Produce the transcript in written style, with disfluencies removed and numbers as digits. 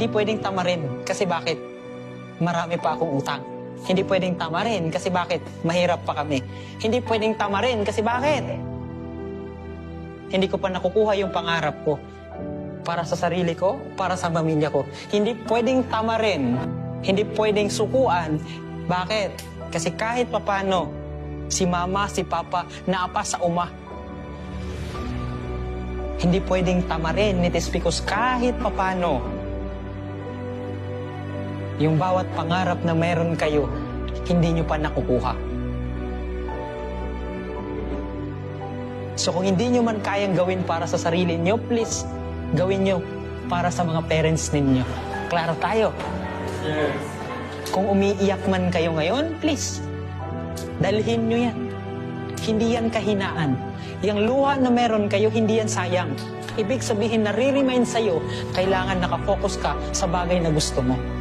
Hindi pwedeng tamarin. Kasi bakit? Marami pa akong utang. Hindi pwedeng tamarin. Kasi bakit? Mahirap pa kami. Hindi pwedeng tamarin. Kasi bakit? Hindi ko pa nakukuha yung pangarap ko. Para sa sarili ko, para sa pamilya ko. Hindi pwedeng tamarin. Hindi pwedeng sukuan. Bakit? Kasi kahit papano, si mama, si papa, naapa sa uma. Hindi pwedeng tamarin. It is because kahit papano, yung bawat pangarap na meron kayo, hindi nyo pa nakukuha. So kung hindi nyo man kayang gawin para sa sarili nyo, please, gawin nyo para sa mga parents ninyo. Klaro tayo? Yes. Kung umiiyak man kayo ngayon, please, dalhin nyo yan. Hindi yan kahinaan. Yung luha na meron kayo, hindi yan sayang. Ibig sabihin, nare-remind sa'yo, kailangan nakafocus ka sa bagay na gusto mo.